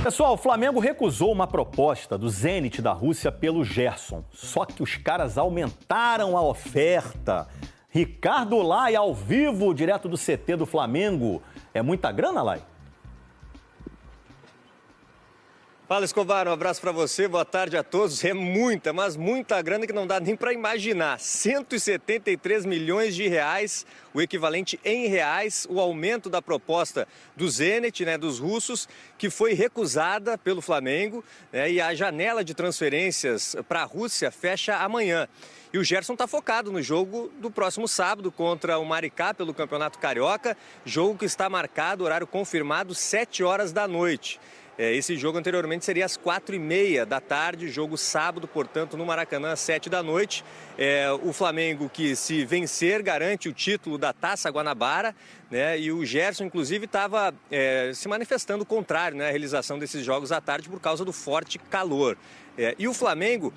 Pessoal, o Flamengo recusou uma proposta do Zenit da Rússia pelo Gerson. Só que os caras aumentaram a oferta. Ricardo Lai, ao vivo, direto do CT do Flamengo. É muita grana, Lai? Fala, Escobar, um abraço para você, boa tarde a todos. É muita, mas muita grana que não dá nem para imaginar. 173 milhões de reais, o equivalente em reais, o aumento da proposta do Zenit, dos russos, que foi recusada pelo Flamengo, e a janela de transferências para a Rússia fecha amanhã. E o Gerson está focado no jogo do próximo sábado contra o Maricá pelo Campeonato Carioca, jogo que está marcado, horário confirmado, 7 horas da noite. Esse jogo anteriormente seria às 4h30 da tarde, jogo sábado, portanto, no Maracanã, às 7 da noite. O Flamengo, que se vencer, garante o título da Taça Guanabara, e o Gerson, inclusive, estava se manifestando contrário, à realização desses jogos à tarde por causa do forte calor. E o Flamengo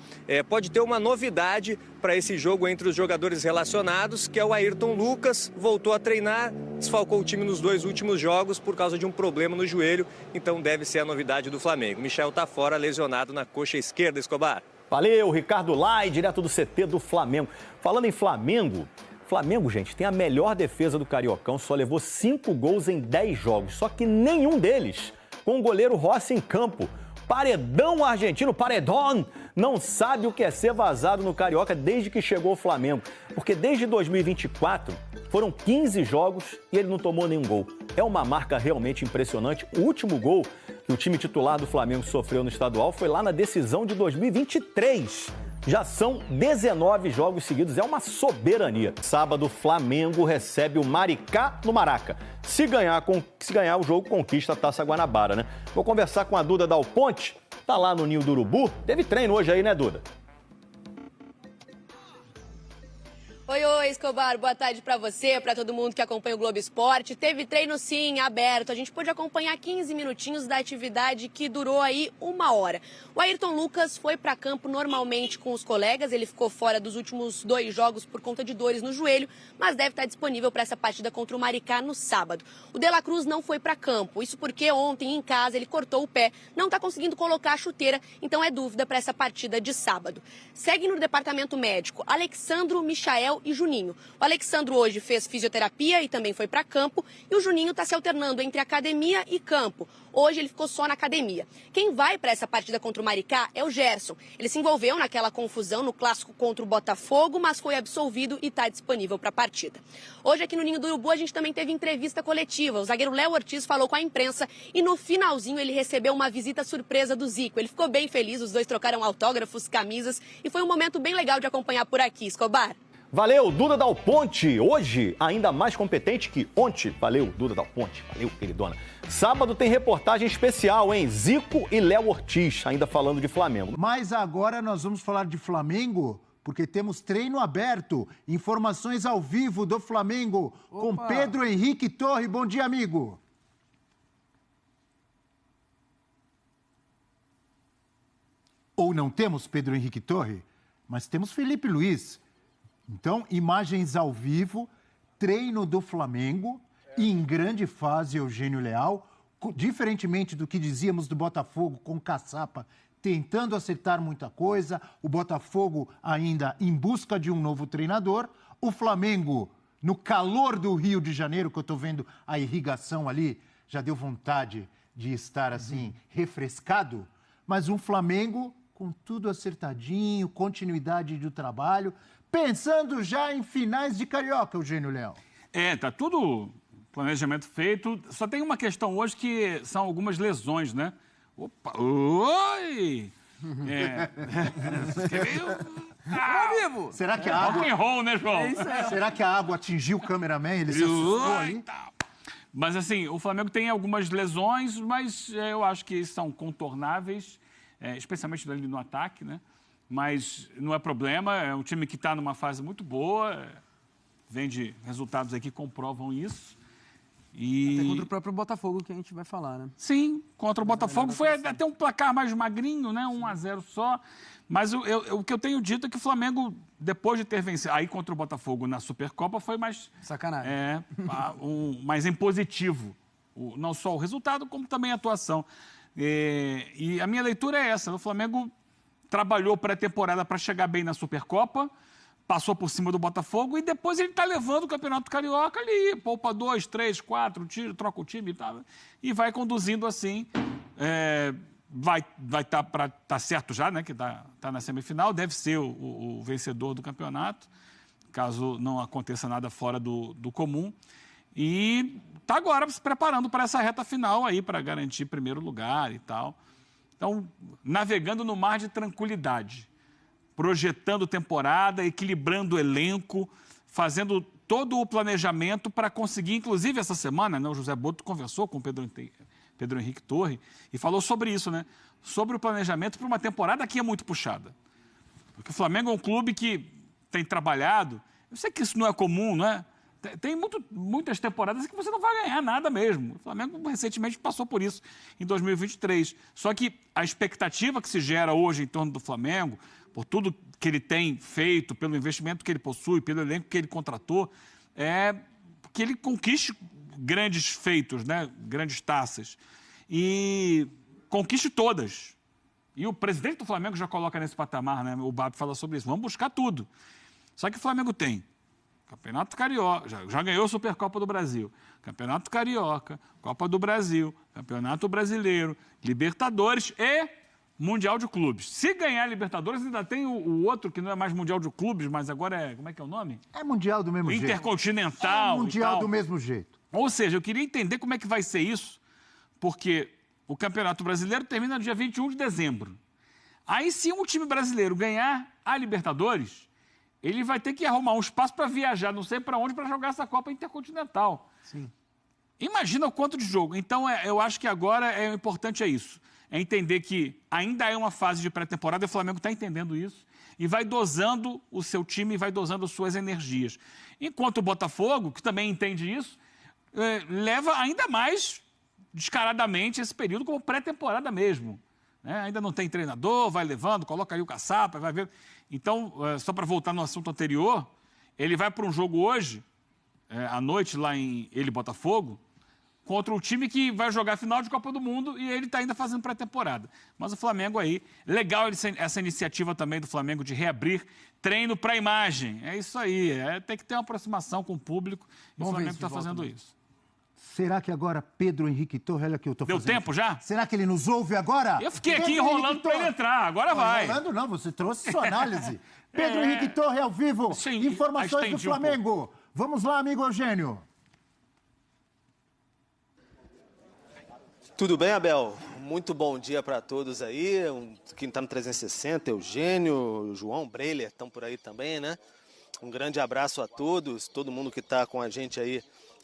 pode ter uma novidade para esse jogo entre os jogadores relacionados, que é o Ayrton Lucas, voltou a treinar, desfalcou o time nos 2 últimos jogos por causa de um problema no joelho, então deve ser a novidade do Flamengo. Michel está fora, lesionado na coxa esquerda, Escobar. Valeu, Ricardo Lai, direto do CT do Flamengo. Falando em Flamengo, gente, tem a melhor defesa do Cariocão, só levou 5 gols em 10 jogos, só que nenhum deles com o goleiro Rossi em campo. Paredão argentino, Paredão, não sabe o que é ser vazado no Carioca desde que chegou ao Flamengo. Porque desde 2024 foram 15 jogos e ele não tomou nenhum gol. É uma marca realmente impressionante. O último gol que o time titular do Flamengo sofreu no estadual foi lá na decisão de 2023. Já são 19 jogos seguidos, é uma soberania. Sábado, o Flamengo recebe o Maricá no Maraca. Se ganhar o jogo, conquista a Taça Guanabara, Vou conversar com a Duda Dal Ponte, tá lá no Ninho do Urubu. Teve treino hoje aí, Duda? Oi, Escobar, boa tarde para você, para todo mundo que acompanha o Globo Esporte. Teve treino sim, aberto, a gente pôde acompanhar 15 minutinhos da atividade que durou aí 1 hora. O Ayrton Lucas foi para campo normalmente com os colegas, ele ficou fora dos últimos 2 jogos por conta de dores no joelho, mas deve estar disponível para essa partida contra o Maricá no sábado. O De La Cruz não foi para campo, isso porque ontem em casa ele cortou o pé, não está conseguindo colocar a chuteira, então é dúvida para essa partida de sábado. Segue no departamento médico Alexandro, Michael e Juninho. O Alexandro hoje fez fisioterapia e também foi para campo, e o Juninho está se alternando entre academia e campo. Hoje ele ficou só na academia. Quem vai para essa partida contra o Maricá é o Gerson. Ele se envolveu naquela confusão no clássico contra o Botafogo, mas foi absolvido e está disponível para a partida. Hoje aqui no Ninho do Urubu a gente também teve entrevista coletiva. O zagueiro Léo Ortiz falou com a imprensa e no finalzinho ele recebeu uma visita surpresa do Zico. Ele ficou bem feliz, os dois trocaram autógrafos, camisas e foi um momento bem legal de acompanhar por aqui, Escobar. Valeu, Duda Dal Ponte. Hoje, ainda mais competente que ontem. Valeu, Duda Dal Ponte. Valeu, queridona. Sábado tem reportagem especial, hein? Zico e Léo Ortiz, ainda falando de Flamengo. Mas agora nós vamos falar de Flamengo, porque temos treino aberto. Informações ao vivo do Flamengo com Pedro Henrique Torre. Bom dia, amigo. Ou não temos Pedro Henrique Torre, mas temos Felipe Luiz. Então, imagens ao vivo, treino do Flamengo e em grande fase Eugênio Leal, diferentemente do que dizíamos do Botafogo com Caçapa, tentando acertar muita coisa, o Botafogo ainda em busca de um novo treinador, o Flamengo no calor do Rio de Janeiro, que eu estou vendo a irrigação ali, já deu vontade de estar assim, refrescado, mas um Flamengo com tudo acertadinho, continuidade do trabalho, pensando já em finais de Carioca, Eugênio Leal. Tá tudo planejamento feito. Só tem uma questão hoje que são algumas lesões, Opa! Oi! Vivo! Será que a água... Rock and roll, né, João? Será que a água atingiu o cameraman? Ele se assustou ali? Mas, assim, o Flamengo tem algumas lesões, mas eu acho que são contornáveis, especialmente ali no ataque, Mas não é problema, é um time que está numa fase muito boa, vem de resultados aqui que comprovam isso. Até contra o próprio Botafogo que a gente vai falar, Sim, contra o Botafogo foi até um placar mais magrinho, 1-0 só. Mas o que eu tenho dito é que o Flamengo, depois de ter vencido, aí contra o Botafogo na Supercopa, foi mais... Sacanagem. Mais impositivo. Não só o resultado, como também a atuação. E a minha leitura é essa. O Flamengo trabalhou pré-temporada para chegar bem na Supercopa, passou por cima do Botafogo e depois ele está levando o Campeonato Carioca ali, poupa 2, 3, 4, troca o time e vai conduzindo assim. Vai tá certo já, né, que tá na semifinal, deve ser o vencedor do campeonato, caso não aconteça nada fora do comum. E está agora se preparando para essa reta final aí, para garantir primeiro lugar e tal. Então, navegando no mar de tranquilidade, projetando temporada, equilibrando o elenco, fazendo todo o planejamento para conseguir, inclusive essa semana, né, o José Boto conversou com o Pedro Henrique Torre e falou sobre isso, né? Sobre o planejamento para uma temporada que é muito puxada. Porque o Flamengo é um clube que tem trabalhado, eu sei que isso não é comum, não é? Tem muitas temporadas que você não vai ganhar nada mesmo. O Flamengo recentemente passou por isso em 2023. Só que a expectativa que se gera hoje em torno do Flamengo, por tudo que ele tem feito, pelo investimento que ele possui, pelo elenco que ele contratou, é que ele conquiste grandes feitos, né? Grandes taças. E conquiste todas. E o presidente do Flamengo já coloca nesse patamar, né? O Bab fala sobre isso. Vamos buscar tudo. Só que o Flamengo tem Campeonato Carioca, já ganhou a Supercopa do Brasil, Campeonato Carioca, Copa do Brasil, Campeonato Brasileiro, Libertadores e Mundial de Clubes. Se ganhar a Libertadores, ainda tem o outro que não é mais Mundial de Clubes, mas agora é... Como é que é o nome? É Mundial do mesmo jeito. Intercontinental. É Mundial do mesmo jeito. Ou seja, eu queria entender como é que vai ser isso, porque o Campeonato Brasileiro termina no dia 21 de dezembro. Aí, se um time brasileiro ganhar a Libertadores, ele vai ter que arrumar um espaço para viajar, não sei para onde, para jogar essa Copa Intercontinental. Sim. Imagina o quanto de jogo. Então, eu acho que agora o importante é isso. É entender que ainda é uma fase de pré-temporada, e o Flamengo está entendendo isso, e vai dosando o seu time, vai dosando suas energias. Enquanto o Botafogo, que também entende isso, leva ainda mais descaradamente esse período como pré-temporada mesmo. Ainda não tem treinador, vai levando, coloca aí o caçapa, vai ver. Então, só para voltar no assunto anterior, ele vai para um jogo hoje, à noite, lá em Botafogo, contra o time que vai jogar a final de Copa do Mundo e ele está ainda fazendo pré-temporada. Mas o Flamengo aí, legal essa iniciativa também do Flamengo de reabrir treino para imagem. É isso aí, tem que ter uma aproximação com o público e o Flamengo está fazendo isso. Será que agora Pedro Henrique Torre, olha que eu estou fazendo... Deu tempo já? Será que ele nos ouve agora? Eu fiquei aqui enrolando para ele entrar, agora vai. Enrolando não, você trouxe sua análise. Pedro Henrique Torre ao vivo, Sim, informações do Flamengo. Vamos lá, amigo Eugênio. Tudo bem, Abel? Muito bom dia para todos aí. Quem está no 360, Eugênio, João, Breiler, estão por aí também, né? Um grande abraço a todos, todo mundo que está com a gente aí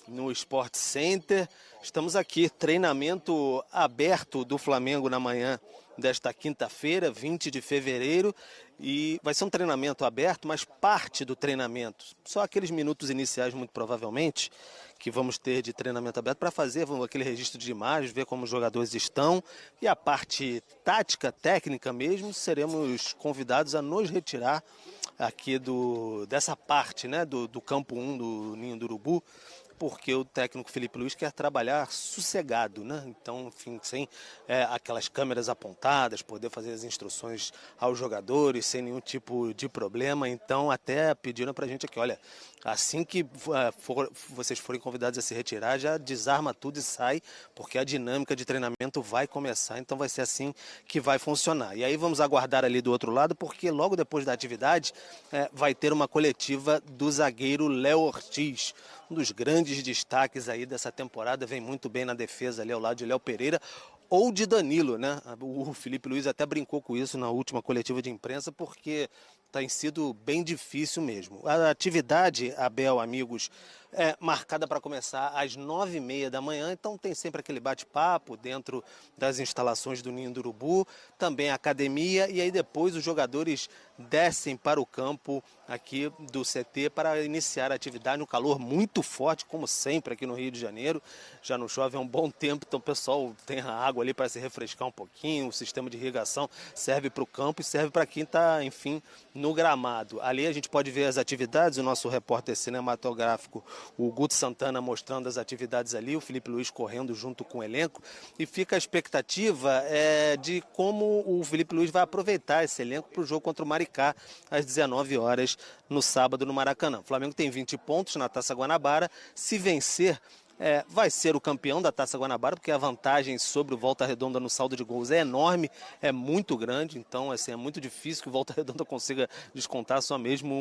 no Sport Center. Estamos aqui, treinamento aberto do Flamengo na manhã desta quinta-feira, 20 de fevereiro. E vai ser um treinamento aberto, mas parte do treinamento, só aqueles minutos iniciais, muito provavelmente, que vamos ter de treinamento aberto para fazer aquele registro de imagens, ver como os jogadores estão. E a parte tática, técnica mesmo, seremos convidados a nos retirar aqui dessa parte, né, do campo 1 do Ninho do Urubu, porque o técnico Felipe Luiz quer trabalhar sossegado, né? Então, enfim, sem aquelas câmeras apontadas, poder fazer as instruções aos jogadores sem nenhum tipo de problema. Então, até pediram pra gente aqui, olha, assim que vocês forem convidados a se retirar, já desarma tudo e sai, porque a dinâmica de treinamento vai começar, então vai ser assim que vai funcionar. E aí vamos aguardar ali do outro lado, porque logo depois da atividade vai ter uma coletiva do zagueiro Léo Ortiz, um dos grandes destaques aí dessa temporada, vem muito bem na defesa ali ao lado de Léo Pereira ou de Danilo, né? O Felipe Luiz até brincou com isso na última coletiva de imprensa, porque tem sido bem difícil mesmo. A atividade, Abel, amigos, é marcada para começar às 9h30 da manhã, então tem sempre aquele bate-papo dentro das instalações do Ninho do Urubu, também a academia, e aí depois os jogadores descem para o campo aqui do CT para iniciar a atividade no calor muito forte, como sempre aqui no Rio de Janeiro. Já não chove há um bom tempo, então o pessoal tem a água ali para se refrescar um pouquinho, o sistema de irrigação serve para o campo e serve para quem está, enfim, no gramado. Ali a gente pode ver as atividades, o nosso repórter cinematográfico, o Guto Santana mostrando as atividades ali, o Felipe Luiz correndo junto com o elenco, e fica a expectativa de como o Felipe Luiz vai aproveitar esse elenco para o jogo contra o Maricá às 19 horas no sábado no Maracanã. O Flamengo tem 20 pontos na Taça Guanabara, se vencer vai ser o campeão da Taça Guanabara, porque a vantagem sobre o Volta Redonda no saldo de gols é enorme, é muito grande, então assim, é muito difícil que o Volta Redonda consiga descontar só mesmo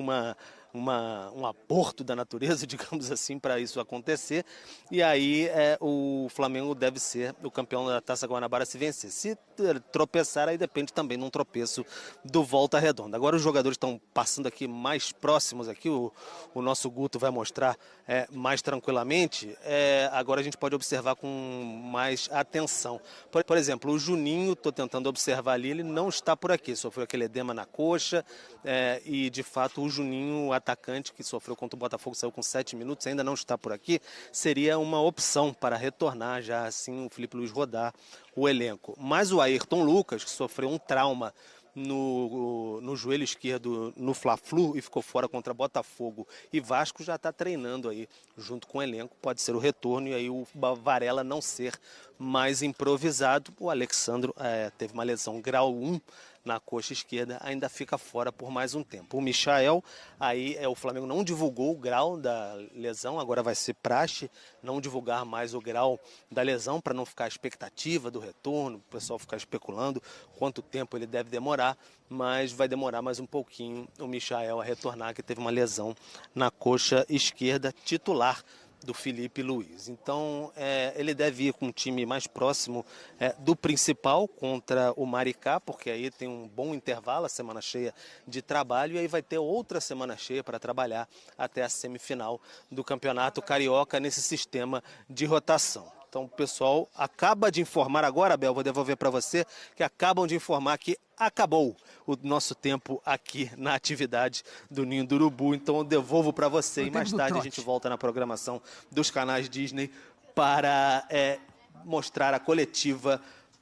um aborto da natureza, digamos assim, para isso acontecer. E aí o Flamengo deve ser o campeão da Taça Guanabara se vencer. Se tropeçar, aí depende também de um tropeço do Volta Redonda. Agora os jogadores estão passando aqui mais próximos, aqui o nosso Guto vai mostrar mais tranquilamente. Agora a gente pode observar com mais atenção. Por exemplo, o Juninho, estou tentando observar ali, ele não está por aqui, sofreu aquele edema na coxa e de fato o Juninho, atacante que sofreu contra o Botafogo, saiu com 7 minutos, ainda não está por aqui, seria uma opção para retornar já assim o Felipe Luiz rodar o elenco. Mas o Ayrton Lucas, que sofreu um trauma no joelho esquerdo no Fla-Flu e ficou fora contra Botafogo e Vasco, já está treinando aí junto com o elenco, pode ser o retorno e aí o Varela não ser mais improvisado. O Alexandro teve uma lesão grau 1 na coxa esquerda, ainda fica fora por mais um tempo. O Michael, aí o Flamengo não divulgou o grau da lesão, agora vai ser praxe não divulgar mais o grau da lesão para não ficar a expectativa do retorno, o pessoal ficar especulando quanto tempo ele deve demorar, mas vai demorar mais um pouquinho o Michael a retornar, que teve uma lesão na coxa esquerda, titular do Felipe Luiz. Então, ele deve ir com um time mais próximo do principal contra o Maricá, porque aí tem um bom intervalo, a semana cheia de trabalho, e aí vai ter outra semana cheia para trabalhar até a semifinal do Campeonato Carioca nesse sistema de rotação. Então, o pessoal acaba de informar agora, Abel, vou devolver para você, que acabam de informar que acabou o nosso tempo aqui na atividade do Ninho do Urubu. Então, eu devolvo para você e mais tarde a gente volta na programação dos canais Disney para mostrar a coletiva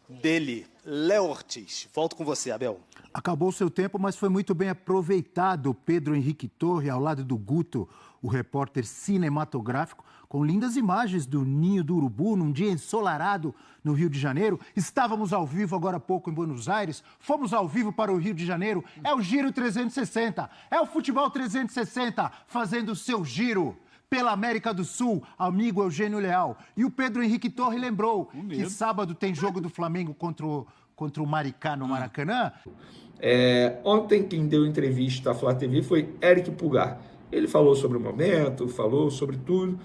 dele, Léo Ortiz. Volto com você, Abel. Acabou o seu tempo, mas foi muito bem aproveitado. Pedro Henrique Torre, ao lado do Guto, o repórter cinematográfico, com lindas imagens do Ninho do Urubu, num dia ensolarado no Rio de Janeiro. Estávamos ao vivo agora há pouco em Buenos Aires, fomos ao vivo para o Rio de Janeiro. É o Giro 360, é o Futebol 360, fazendo o seu giro pela América do Sul, amigo Eugênio Leal. E o Pedro Henrique Torre lembrou que sábado tem jogo do Flamengo contra o Maricá no Maracanã. Ontem quem deu entrevista à Flá TV foi Eric Pulgar. Ele falou sobre o momento, falou sobre tudo,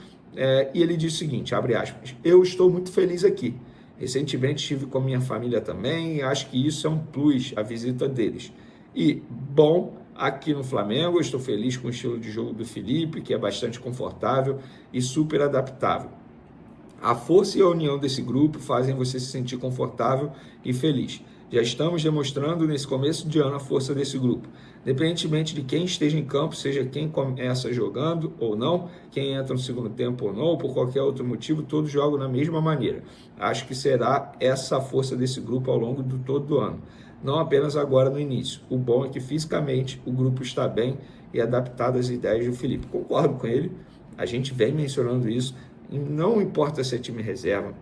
e ele disse o seguinte, abre aspas, eu estou muito feliz aqui. Recentemente estive com a minha família também, e acho que isso é um plus, a visita deles. E, bom, aqui no Flamengo eu estou feliz com o estilo de jogo do Felipe, que é bastante confortável e super adaptável. A força e a união desse grupo fazem você se sentir confortável e feliz. Já estamos demonstrando nesse começo de ano a força desse grupo. Independentemente de quem esteja em campo, seja quem começa jogando ou não, quem entra no segundo tempo ou não, ou por qualquer outro motivo, todos jogam da mesma maneira. Acho que será essa a força desse grupo ao longo do todo o ano. Não apenas agora no início. O bom é que fisicamente o grupo está bem e adaptado às ideias do Felipe. Concordo com ele, a gente vem mencionando isso. E não importa se é time reserva,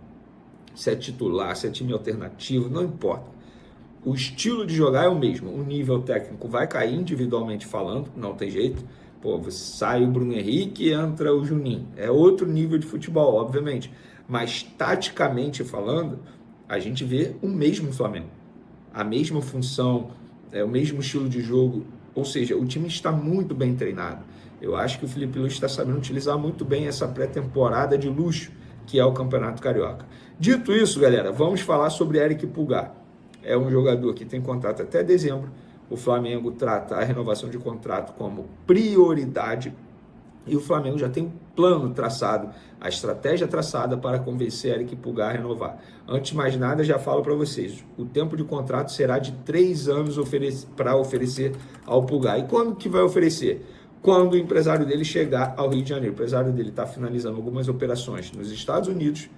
se é titular, se é time alternativo, não importa. O estilo de jogar é o mesmo, o nível técnico vai cair individualmente falando, não tem jeito. Sai o Bruno Henrique e entra o Juninho. É outro nível de futebol, obviamente. Mas taticamente falando, a gente vê o mesmo Flamengo. A mesma função, o mesmo estilo de jogo. Ou seja, o time está muito bem treinado. Eu acho que o Felipe Luiz está sabendo utilizar muito bem essa pré-temporada de luxo, que é o Campeonato Carioca. Dito isso, galera, vamos falar sobre Eric Pulgar. É um jogador que tem contrato até dezembro. O Flamengo trata a renovação de contrato como prioridade. E o Flamengo já tem um plano traçado, a estratégia traçada para convencer Eric Pulgar a renovar. Antes de mais nada, já falo para vocês, o tempo de contrato será de 3 anos para oferecer ao Pulgar. E quando que vai oferecer? Quando o empresário dele chegar ao Rio de Janeiro. O empresário dele está finalizando algumas operações nos Estados Unidos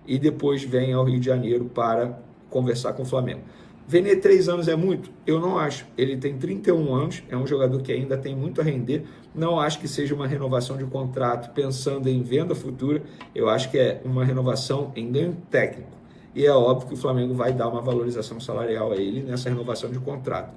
e depois vem ao Rio de Janeiro para conversar com o Flamengo. Vene 3 anos é muito? Eu não acho. Ele tem 31 anos, é um jogador que ainda tem muito a render. Não acho que seja uma renovação de contrato pensando em venda futura. Eu acho que é uma renovação em ganho técnico. E é óbvio que o Flamengo vai dar uma valorização salarial a ele nessa renovação de contrato.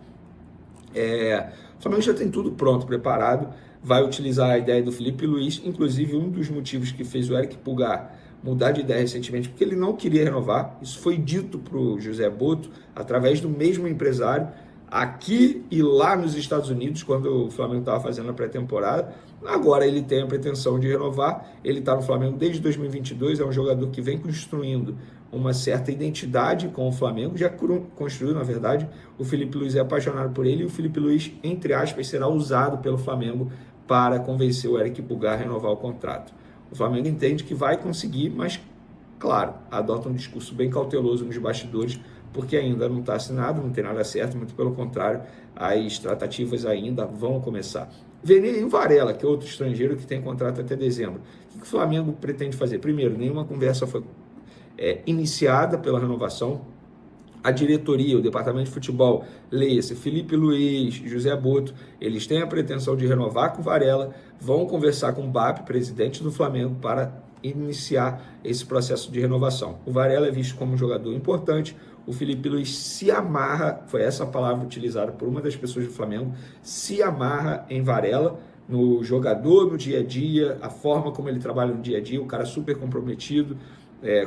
O Flamengo já tem tudo pronto, preparado. Vai utilizar a ideia do Felipe Luiz. Inclusive, um dos motivos que fez o Eric Pulgar mudar de ideia recentemente, porque ele não queria renovar. Isso foi dito para o José Botto, através do mesmo empresário, aqui e lá nos Estados Unidos, quando o Flamengo estava fazendo a pré-temporada. Agora ele tem a pretensão de renovar. Ele está no Flamengo desde 2022, é um jogador que vem construindo uma certa identidade com o Flamengo, já construiu, na verdade. O Felipe Luiz é apaixonado por ele e o Felipe Luiz, entre aspas, será usado pelo Flamengo para convencer o Eric Pulgar a renovar o contrato. O Flamengo entende que vai conseguir, mas, claro, adota um discurso bem cauteloso nos bastidores, porque ainda não está assinado, não tem nada certo, muito pelo contrário, as tratativas ainda vão começar. Vene e o Varela, que é outro estrangeiro que tem contrato até dezembro. O que o Flamengo pretende fazer? Primeiro, nenhuma conversa foi iniciada pela renovação. A diretoria, o departamento de futebol, leia-se Felipe Luiz, José Botto, eles têm a pretensão de renovar com o Varela, vão conversar com o BAP, presidente do Flamengo, para iniciar esse processo de renovação. O Varela é visto como um jogador importante, o Felipe Luiz se amarra, foi essa a palavra utilizada por uma das pessoas do Flamengo, se amarra em Varela, no jogador, no dia a dia, a forma como ele trabalha no dia a dia, o cara super comprometido,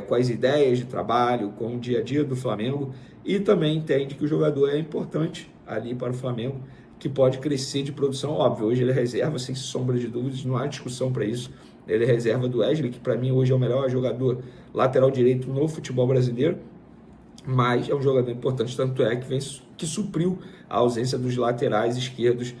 com as ideias de trabalho, com o dia a dia do Flamengo, e também entende que o jogador é importante ali para o Flamengo, que pode crescer de produção. Óbvio, hoje ele é reserva, sem sombra de dúvidas, não há discussão para isso. Ele é reserva do Wesley, que para mim hoje é o melhor jogador lateral direito no futebol brasileiro, mas é um jogador importante, tanto é que supriu a ausência dos laterais esquerdos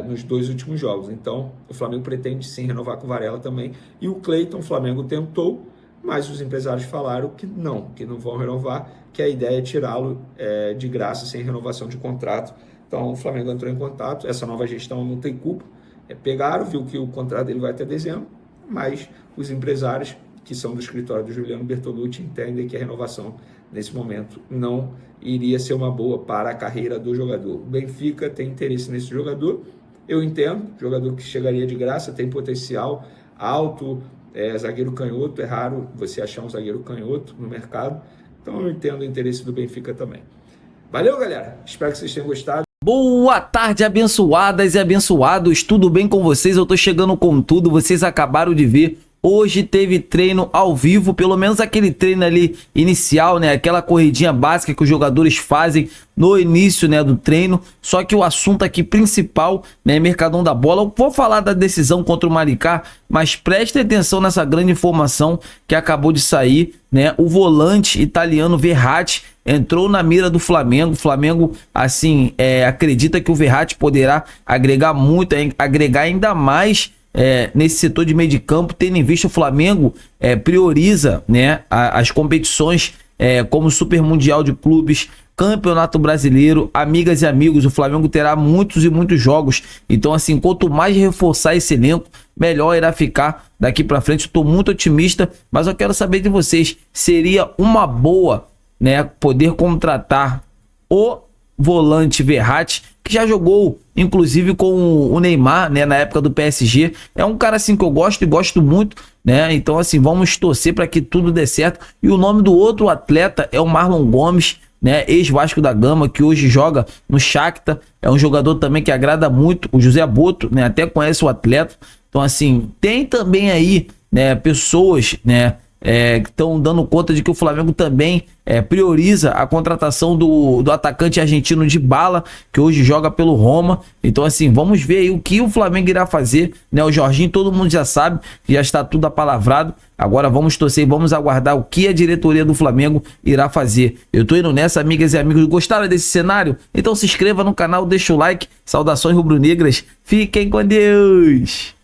nos 2 últimos jogos. Então, o Flamengo pretende sim renovar com o Varela também, e o Cleiton, o Flamengo tentou, mas os empresários falaram que não vão renovar, que a ideia é tirá-lo de graça, sem renovação de contrato. Então o Flamengo entrou em contato, essa nova gestão não tem culpa, pegaram, viu que o contrato dele vai até dezembro, mas os empresários, que são do escritório do Juliano Bertolucci, entendem que a renovação, nesse momento, não iria ser uma boa para a carreira do jogador. O Benfica tem interesse nesse jogador, eu entendo, jogador que chegaria de graça, tem potencial alto, zagueiro canhoto, é raro você achar um zagueiro canhoto no mercado, então eu entendo o interesse do Benfica também. Valeu, galera, espero que vocês tenham gostado. Boa tarde, abençoadas e abençoados, tudo bem com vocês? Eu tô chegando com tudo, vocês acabaram de ver. Hoje teve treino ao vivo, pelo menos aquele treino ali inicial, né? Aquela corridinha básica que os jogadores fazem no início, né, do treino. Só que o assunto aqui principal, né, Mercadão da Bola. Eu vou falar da decisão contra o Maricá, mas preste atenção nessa grande informação que acabou de sair, né? O volante italiano Verratti entrou na mira do Flamengo. O Flamengo, assim, acredita que o Verratti poderá agregar muito, agregar ainda mais nesse setor de meio de campo, tendo em vista o Flamengo prioriza, né, as competições como o Super Mundial de Clubes, Campeonato Brasileiro, amigas e amigos. O Flamengo terá muitos e muitos jogos, então assim, quanto mais reforçar esse elenco, melhor irá ficar daqui para frente. Estou muito otimista, mas eu quero saber de vocês, seria uma boa, né, poder contratar o volante Verratti, que já jogou inclusive com o Neymar, né, na época do PSG. É um cara assim que eu gosto e gosto muito, né? Então assim, vamos torcer para que tudo dê certo. E o nome do outro atleta é o Marlon Gomes, né, ex-Vasco da Gama, que hoje joga no Shakhtar. É um jogador também que agrada muito. O José Botto, né, até conhece o atleta. Então assim, tem também aí, né, pessoas, né, que estão dando conta de que o Flamengo também prioriza a contratação do atacante argentino Dybala, que hoje joga pelo Roma. Então assim, vamos ver aí o que o Flamengo irá fazer, né? O Jorginho, todo mundo já sabe, já está tudo apalavrado. Agora vamos torcer e vamos aguardar o que a diretoria do Flamengo irá fazer. Eu tô indo nessa, amigas e amigos. Gostaram desse cenário? Então se inscreva no canal, deixa o like. Saudações rubro-negras, fiquem com Deus!